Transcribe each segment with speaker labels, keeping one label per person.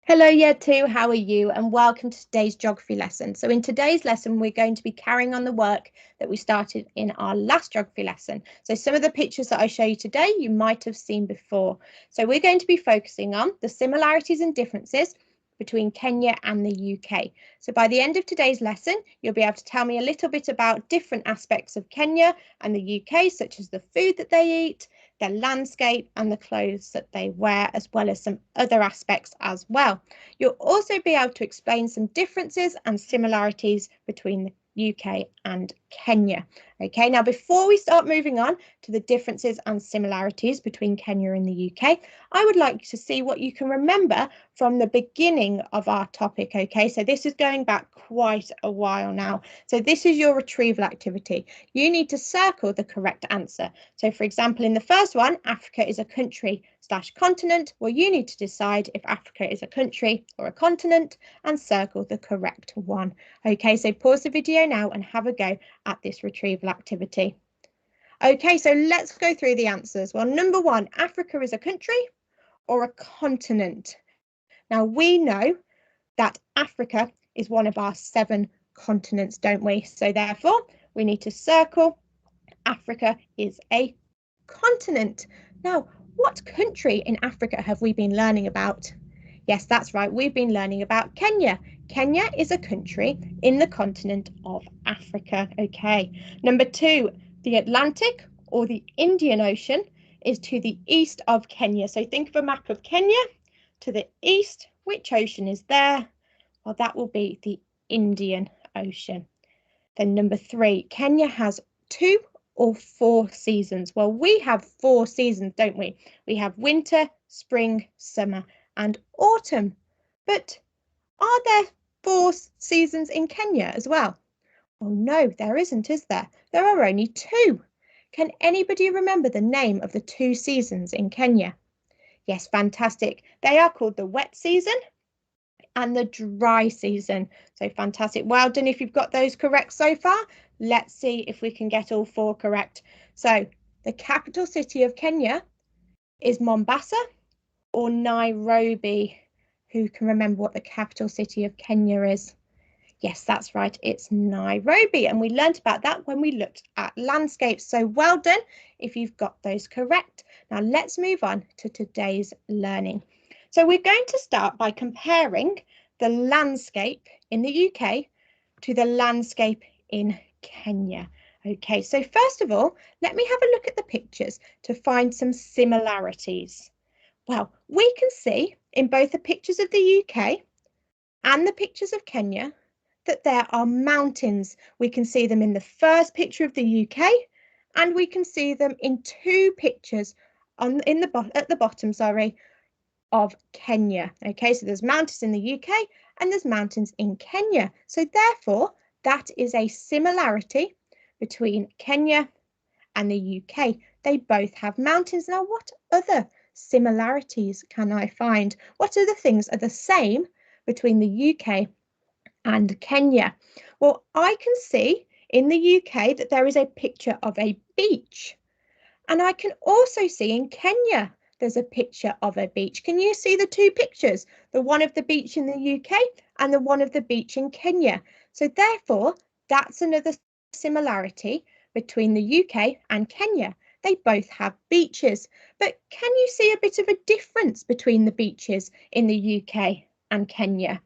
Speaker 1: Hello Year 2, how are you? And welcome to today's geography lesson. So in today's lesson, we're going to be carrying on the work that we started in our last geography lesson. So some of the pictures that I show you today, you might have seen before. So we're going to be focusing on the similarities and differences between Kenya and the UK. So by the end of today's lesson, you'll be able to tell me a little bit about different aspects of Kenya and the UK, such as the food that they eat, their landscape and the clothes that they wear, as well as some other aspects as well. You'll also be able to explain some differences and similarities between the UK and Kenya. Okay, now before we start moving on to the differences and similarities between Kenya and the UK, I would like to see what you can remember from the beginning of our topic. Okay, so this is going back quite a while now. So this is your retrieval activity. You need to circle the correct answer. So for example, in the first one, Africa is a country/continent. Well, you need to decide if Africa is a country or a continent and circle the correct one. Okay, so pause the video now and have a go at this retrieval activity. Okay, so let's go through the answers. Well, number one, Africa is a country or a continent. Now, we know that Africa is one of our 7 continents, don't we? So therefore, we need to circle Africa is a continent. Now, what country in Africa have we been learning about? Yes, that's right. We've been learning about Kenya. Kenya is a country in the continent of Africa. Okay. Number 2, the Atlantic or the Indian Ocean is to the east of Kenya. So think of a map of Kenya. To the east, which ocean is there? Well, that will be the Indian Ocean. Then number 3, Kenya has 2 or 4 seasons. Well, we have 4 seasons, don't we? We have winter, spring, summer, and autumn. But are there 4 seasons in Kenya as well? Well, no, there isn't, is there? There are only 2. Can anybody remember the name of the 2 seasons in Kenya? Yes, fantastic. They are called the wet season and the dry season. So fantastic. Well done if you've got those correct so far. Let's see if we can get all 4 correct. So the capital city of Kenya is Mombasa or Nairobi. Who can remember what the capital city of Kenya is? Yes, that's right. It's Nairobi. And we learned about that when we looked at landscapes. So well done if you've got those correct. Now let's move on to today's learning. So we're going to start by comparing the landscape in the UK to the landscape in Kenya. Okay, so first of all, let me have a look at the pictures to find some similarities. Well, we can see in both the pictures of the UK and the pictures of Kenya that there are mountains. We can see them in the first picture of the UK and we can see them in 2 pictures at the bottom, of Kenya. Okay, so there's mountains in the UK and there's mountains in Kenya. So therefore, that is a similarity between Kenya and the UK. They both have mountains. Now, what other similarities can I find? What other things are the same between the UK and Kenya? Well, I can see in the UK that there is a picture of a beach. And I can also see in Kenya there's a picture of a beach. Can you see the 2 pictures? The one of the beach in the UK and the one of the beach in Kenya. So therefore, that's another similarity between the UK and Kenya. They both have beaches. But can you see a bit of a difference between the beaches in the UK and Kenya?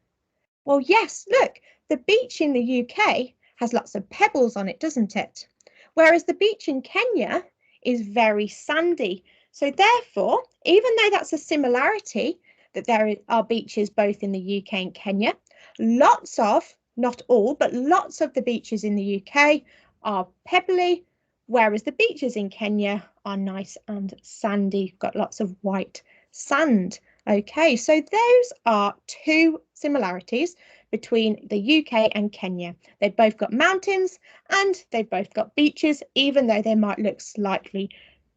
Speaker 1: Well, yes, look, the beach in the UK has lots of pebbles on it, doesn't it? Whereas the beach in Kenya is very sandy. So therefore, even though that's a similarity, that there are beaches both in the UK and Kenya, lots of, not all, but lots of the beaches in the UK are pebbly, whereas the beaches in Kenya are nice and sandy, got lots of white sand. Okay, so those are 2 similarities between the UK and Kenya. They've both got mountains and they've both got beaches, even though they might look slightly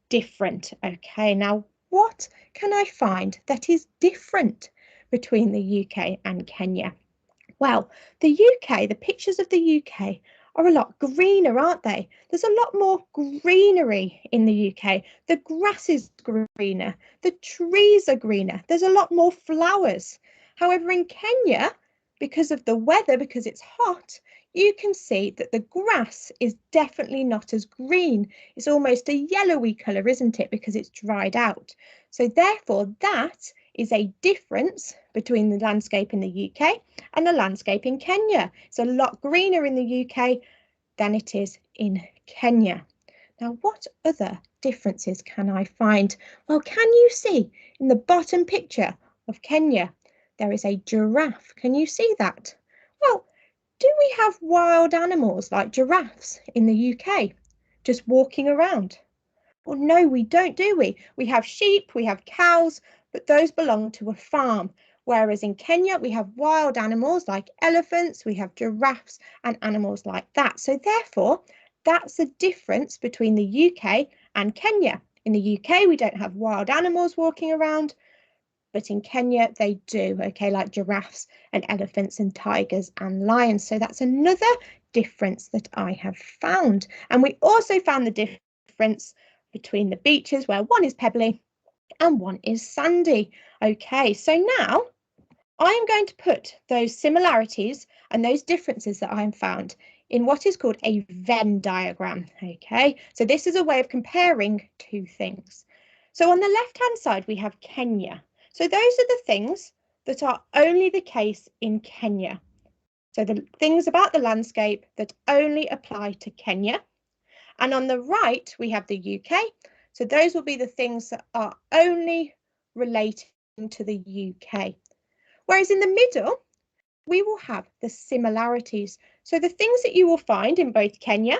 Speaker 1: different. Okay, now what can I find that is different between the UK and Kenya? Well, the UK, the pictures of the UK are a lot greener, aren't they? There's a lot more greenery in the UK. The grass is greener, the trees are greener, there's a lot more flowers. However, in Kenya, because of the weather, because it's hot, you can see that the grass is definitely not as green. It's almost a yellowy colour, isn't it? Because it's dried out. So therefore, that is a difference between the landscape in the UK and the landscape in Kenya. It's a lot greener in the UK than it is in Kenya. Now, what other differences can I find? Well, can you see in the bottom picture of Kenya, there is a giraffe. Can you see that? Well, do we have wild animals like giraffes in the UK just walking around? Well, no, we don't, do we? We have sheep, we have cows, but those belong to a farm. Whereas in Kenya, we have wild animals like elephants, we have giraffes and animals like that. So therefore, that's the difference between the UK and Kenya. In the UK, we don't have wild animals walking around, but in Kenya, they do, okay, like giraffes and elephants and tigers and lions. So that's another difference that I have found. And we also found the difference between the beaches, where one is pebbly and one is sandy. Okay, so now I am going to put those similarities and those differences that I found in what is called a Venn diagram. Okay, so this is a way of comparing two things. So on the left-hand side, we have Kenya. So those are the things that are only the case in Kenya. So the things about the landscape that only apply to Kenya. And on the right, we have the UK. So those will be the things that are only relating to the UK. Whereas in the middle, we will have the similarities. So the things that you will find in both Kenya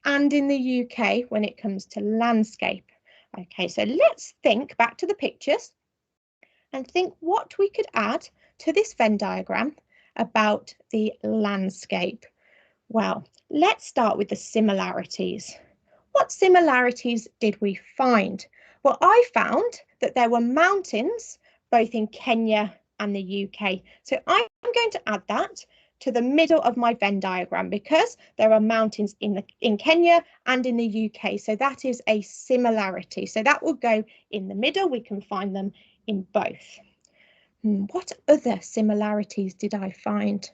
Speaker 1: and in the UK when it comes to landscape. Okay, so let's think back to the pictures and think what we could add to this Venn diagram about the landscape. Well, let's start with the similarities. What similarities did we find? Well, I found that there were mountains both in Kenya and the UK. So I'm going to add that to the middle of my Venn diagram because there are mountains in Kenya and in the UK. So that is a similarity. So that will go in the middle. We can find them in both. What other similarities did I find?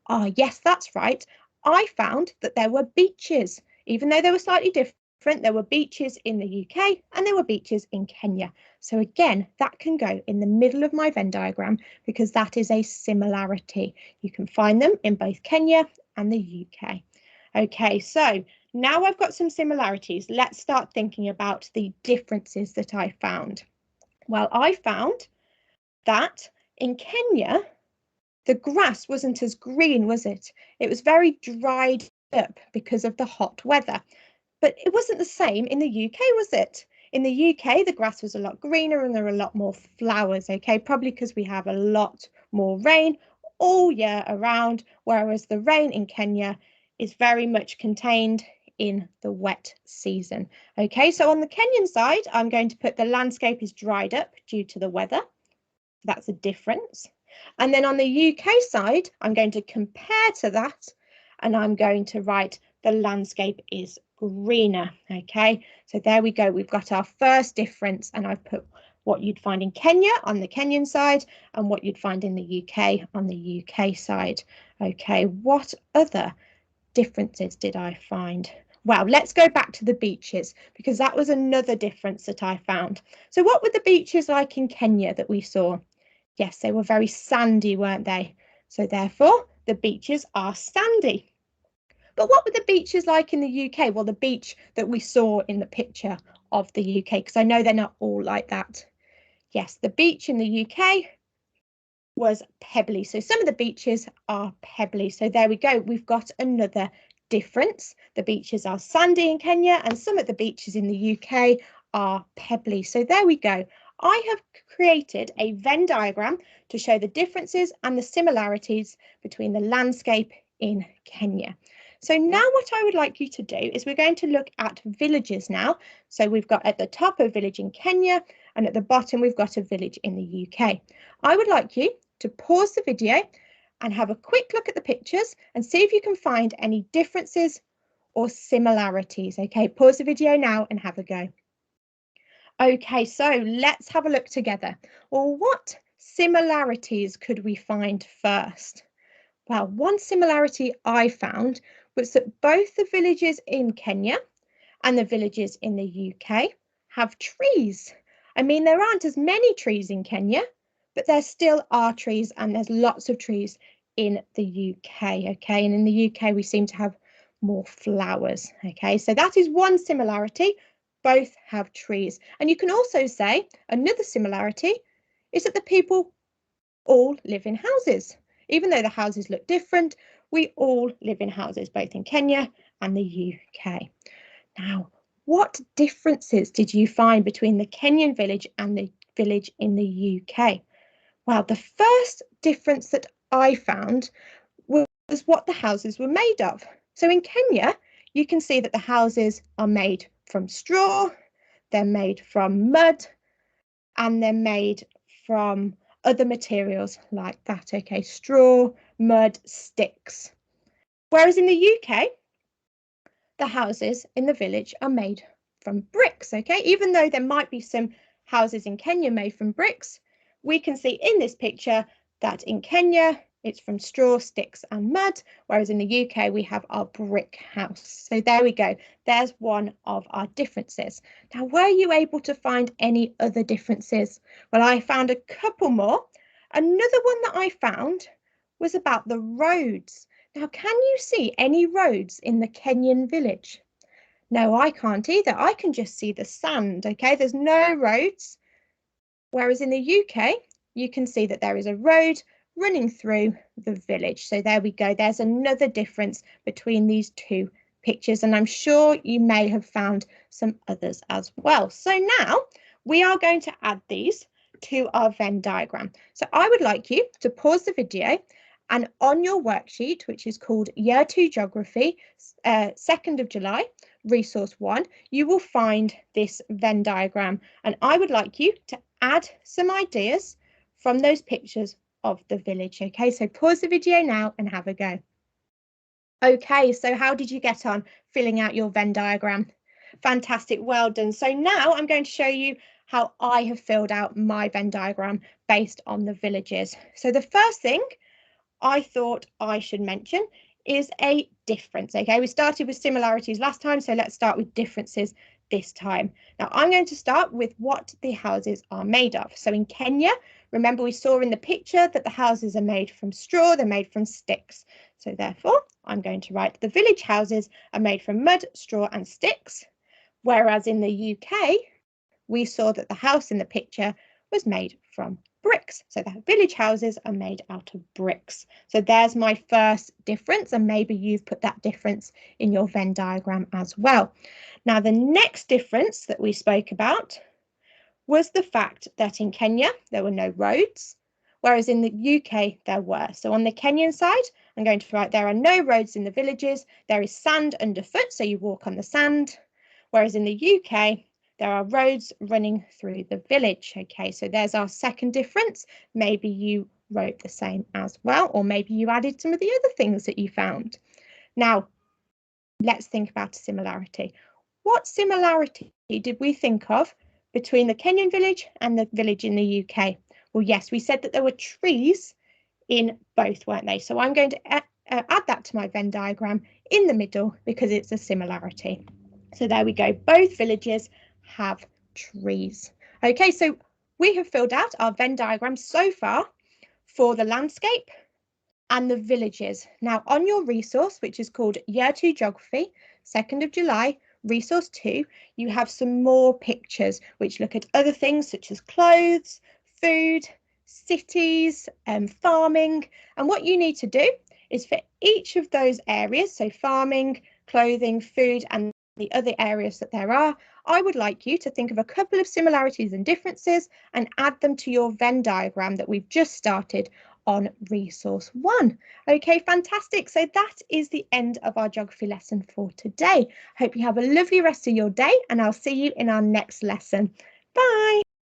Speaker 1: Ah, yes, that's right. I found that there were beaches, even though they were slightly different. There were beaches in the UK and there were beaches in Kenya. So again, that can go in the middle of my Venn diagram because that is a similarity. You can find them in both Kenya and the UK. Okay, so now I've got some similarities. Let's start thinking about the differences that I found. Well, I found that in Kenya, the grass wasn't as green, was it? It was very dried up because of the hot weather. But it wasn't the same in the UK, was it? In the UK, the grass was a lot greener and there were a lot more flowers, okay? Probably because we have a lot more rain all year around, whereas the rain in Kenya is very much contained in the wet season. Okay, so on the Kenyan side, I'm going to put the landscape is dried up due to the weather. That's a difference. And then on the UK side, I'm going to compare to that and I'm going to write the landscape is greener. Okay, so there we go. We've got our first difference and I've put what you'd find in Kenya on the Kenyan side and what you'd find in the UK on the UK side. Okay, what other differences did I find? Well, let's go back to the beaches because that was another difference that I found. So what were the beaches like in Kenya that we saw? Yes, they were very sandy, weren't they? So therefore, the beaches are sandy. But what were the beaches like in the UK? Well, the beach that we saw in the picture of the UK, because I know they're not all like that. Yes, the beach in the UK was pebbly. So some of the beaches are pebbly. So there we go. We've got another difference. The beaches are sandy in Kenya and some of the beaches in the UK are pebbly. So there we go. I have created a Venn diagram to show the differences and the similarities between the landscape in Kenya. So now what I would like you to do is we're going to look at villages now. So we've got at the top a village in Kenya and at the bottom we've got a village in the UK. I would like you to pause the video and have a quick look at the pictures and see if you can find any differences or similarities. Okay, pause the video now and have a go. Okay, so let's have a look together. Well, what similarities could we find first? Well, one similarity I found was that both the villages in Kenya and the villages in the UK have trees. I mean, there aren't as many trees in Kenya, but there still are trees, and there's lots of trees in the UK, okay? And in the UK, we seem to have more flowers, okay? So that is one similarity. Both have trees. And you can also say another similarity is that the people all live in houses. Even though the houses look different, we all live in houses, both in Kenya and the UK. Now, what differences did you find between the Kenyan village and the village in the UK? Well, the first difference that I found was what the houses were made of. So in Kenya, you can see that the houses are made from straw, they're made from mud, and they're made from other materials like that, okay, straw, mud, sticks. Whereas in the UK, the houses in the village are made from bricks, okay? Even though there might be some houses in Kenya made from bricks, we can see in this picture that in Kenya, it's from straw, sticks and mud, whereas in the UK, we have our brick house. So there we go. There's one of our differences. Now, were you able to find any other differences? Well, I found a couple more. Another one that I found was about the roads. Now, can you see any roads in the Kenyan village? No, I can't either. I can just see the sand, okay? There's no roads. Whereas in the UK, you can see that there is a road running through the village. So there we go. There's another difference between these two pictures, and I'm sure you may have found some others as well. So now we are going to add these to our Venn diagram. So I would like you to pause the video, and on your worksheet, which is called Year 2 Geography, 2nd of July, Resource 1, you will find this Venn diagram, and I would like you to add some ideas from those pictures of the village. Okay, so pause the video now and have a go. Okay, so how did you get on filling out your Venn diagram? Fantastic, well done. So now I'm going to show you how I have filled out my Venn diagram based on the villages. So the first thing I thought I should mention is a difference. Okay, we started with similarities last time, so let's start with differences this time. Now I'm going to start with what the houses are made of. So in Kenya, remember we saw in the picture that the houses are made from straw, they're made from sticks. So therefore, I'm going to write the village houses are made from mud, straw and sticks. Whereas in the UK, we saw that the house in the picture was made from bricks. So the village houses are made out of bricks. So there's my first difference, and maybe you've put that difference in your Venn diagram as well. Now, the next difference that we spoke about was the fact that in Kenya, there were no roads, whereas in the UK, there were. So on the Kenyan side, I'm going to write there are no roads in the villages. There is sand underfoot, so you walk on the sand. Whereas in the UK, there are roads running through the village. Okay, so there's our second difference. Maybe you wrote the same as well, or maybe you added some of the other things that you found. Now, let's think about a similarity. What similarity did we think of between the Kenyan village and the village in the UK? Well, yes, we said that there were trees in both, weren't they? So I'm going to add that to my Venn diagram in the middle because it's a similarity. So there we go. Both villages have trees. Okay, so we have filled out our Venn diagram so far for the landscape and the villages. Now on your resource, which is called Year 2 Geography, 2nd of July, Resource 2, you have some more pictures which look at other things such as clothes, food, cities, farming. And what you need to do is for each of those areas, so farming, clothing, food, and the other areas that there are, I would like you to think of a couple of similarities and differences and add them to your Venn diagram that we've just started on Resource 1. Okay, fantastic. So that is the end of our geography lesson for today. Hope you have a lovely rest of your day, and I'll see you in our next lesson. Bye.